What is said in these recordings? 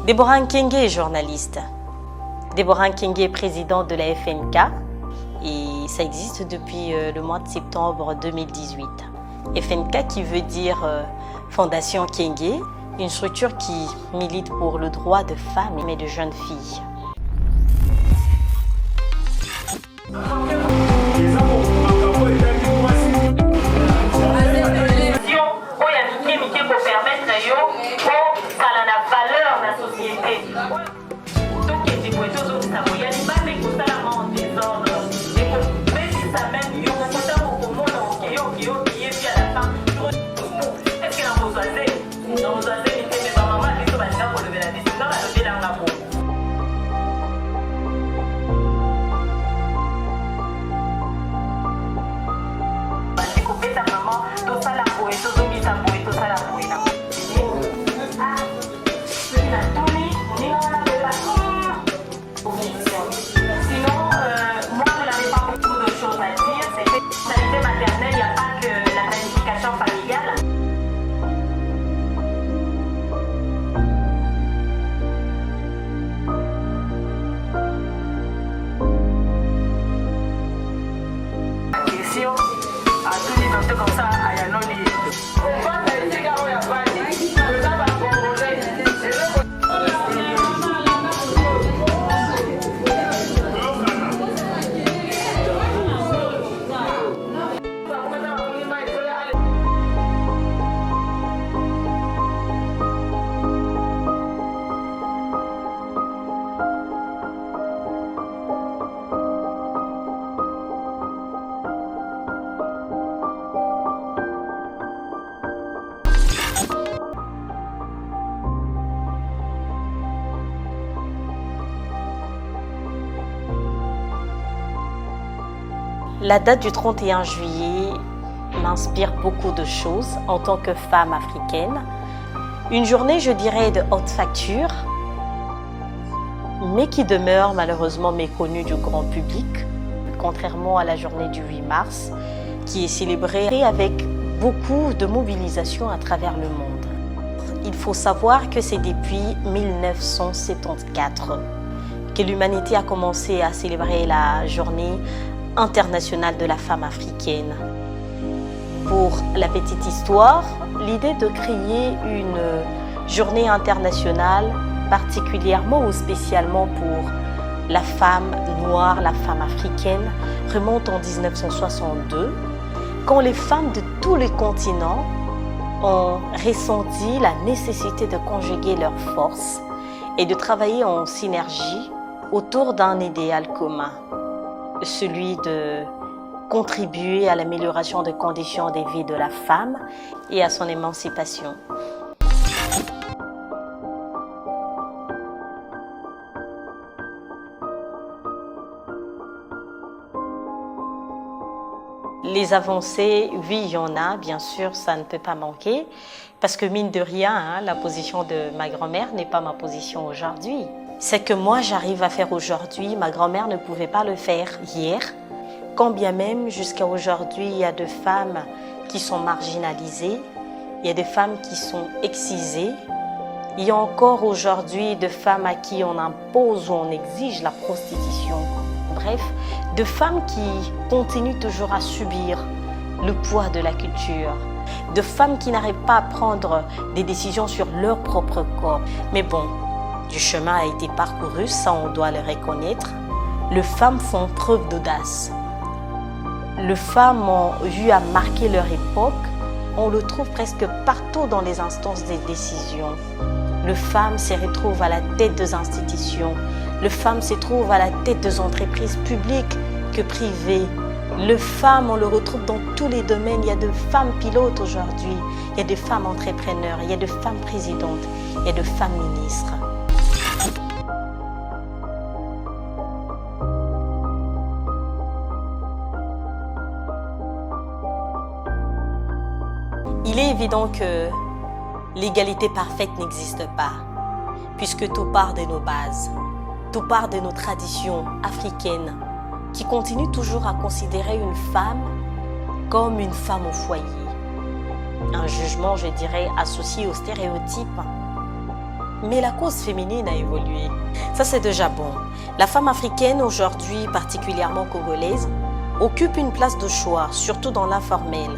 Deborah Nkenge est journaliste. Deborah Nkenge est présidente de la FNK et ça existe depuis le mois de septembre 2018. FNK qui veut dire Fondation Nkenge, une structure qui milite pour le droit de femmes et de jeunes filles. La date du 31 juillet m'inspire beaucoup de choses en tant que femme africaine. Une journée, je dirais, de haute facture, mais qui demeure malheureusement méconnue du grand public, contrairement à la journée du 8 mars, qui est célébrée avec beaucoup de mobilisation à travers le monde. Il faut savoir que c'est depuis 1974 que l'humanité a commencé à célébrer la journée internationale de la femme africaine. Pour la petite histoire, l'idée de créer une journée internationale particulièrement ou spécialement pour la femme noire, la femme africaine, remonte en 1962, quand les femmes de tous les continents ont ressenti la nécessité de conjuguer leurs forces et de travailler en synergie autour d'un idéal commun, celui de contribuer à l'amélioration des conditions de vie de la femme et à son émancipation. Les avancées, oui, il y en a, bien sûr, ça ne peut pas manquer, parce que mine de rien, la position de ma grand-mère n'est pas ma position aujourd'hui. C'est que moi, j'arrive à faire aujourd'hui, ma grand-mère ne pouvait pas le faire hier. Quand bien même, jusqu'à aujourd'hui, il y a des femmes qui sont marginalisées, il y a des femmes qui sont excisées. Il y a encore aujourd'hui des femmes à qui on impose ou on exige la prostitution. Bref, de femmes qui continuent toujours à subir le poids de la culture. De femmes qui n'arrivent pas à prendre des décisions sur leur propre corps. Mais bon, du chemin a été parcouru, ça on doit le reconnaître. Les femmes font preuve d'audace. Les femmes ont eu à marquer leur époque. On le trouve presque partout dans les instances des décisions. Les femmes se retrouvent à la tête des institutions. Les femmes se trouvent à la tête des entreprises publiques que privées. Les femmes, on le retrouve dans tous les domaines. Il y a de femmes pilotes aujourd'hui. Il y a de femmes entrepreneurs. Il y a de femmes présidentes. Il y a de femmes ministres. Il est évident que l'égalité parfaite n'existe pas, puisque tout part de nos bases, tout part de nos traditions africaines, qui continuent toujours à considérer une femme comme une femme au foyer. Un jugement, je dirais, associé aux stéréotypes Mais la cause féminine a évolué. Ça, c'est déjà bon. La femme africaine, aujourd'hui, particulièrement congolaise, occupe une place de choix, surtout dans l'informel,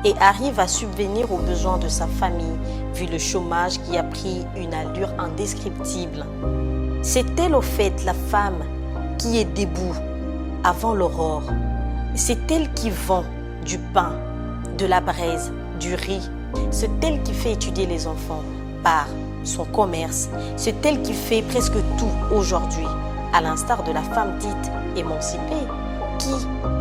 et arrive à subvenir aux besoins de sa famille, vu le chômage qui a pris une allure indescriptible. C'est elle, au fait, la femme qui est debout avant l'aurore. C'est elle qui vend du pain, de la braise, du riz. C'est elle qui fait étudier les enfants par son commerce. C'est elle qui fait presque tout aujourd'hui, à l'instar de la femme dite émancipée, qui,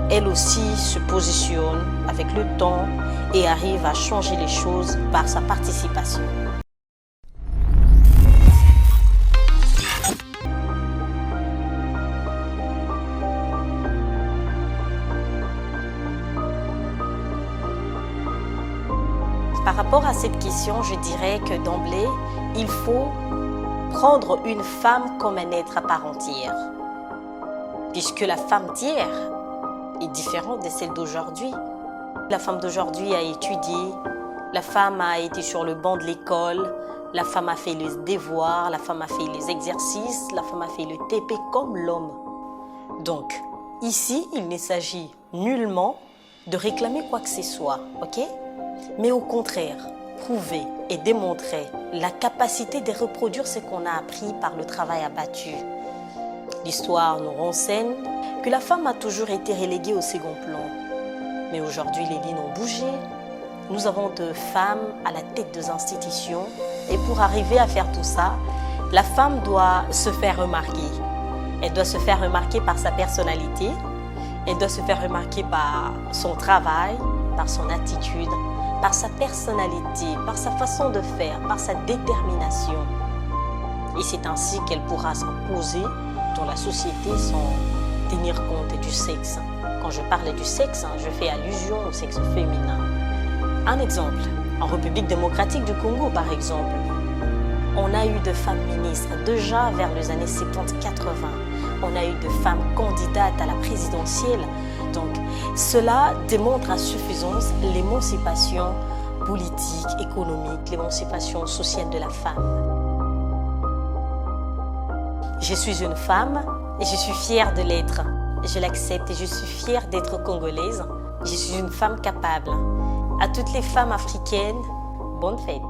elle aussi, se positionne avec le temps et arrive à changer les choses par sa participation. Par rapport à cette question, je dirais que d'emblée, il faut prendre une femme comme un être à part entière. Puisque la femme d'hier est différente de celle d'aujourd'hui. La femme d'aujourd'hui a étudié, la femme a été sur le banc de l'école, la femme a fait les devoirs, la femme a fait les exercices, la femme a fait le TP comme l'homme. Donc, ici, il ne s'agit nullement de réclamer quoi que ce soit, ok ? Mais au contraire, prouver et démontrer la capacité de reproduire ce qu'on a appris par le travail abattu. L'histoire nous renseigne que la femme a toujours été reléguée au second plan. Mais aujourd'hui, les lignes ont bougé. Nous avons de femmes à la tête des institutions. Et pour arriver à faire tout ça, la femme doit se faire remarquer. Elle doit se faire remarquer par sa personnalité. Elle doit se faire remarquer par son travail, par son attitude, par sa personnalité, par sa façon de faire, par sa détermination. Et c'est ainsi qu'elle pourra s'imposer dans la société sans tenir compte du sexe. Quand je parle du sexe, je fais allusion au sexe féminin. Un exemple, en République démocratique du Congo par exemple, on a eu de femmes ministres déjà vers les années 70-80. On a eu de femmes candidates à la présidentielle. Donc, cela démontre à suffisance l'émancipation politique, économique, l'émancipation sociale de la femme. Je suis une femme et je suis fière de l'être. Je l'accepte et je suis fière d'être congolaise. Je suis une femme capable. À toutes les femmes africaines, bonne fête.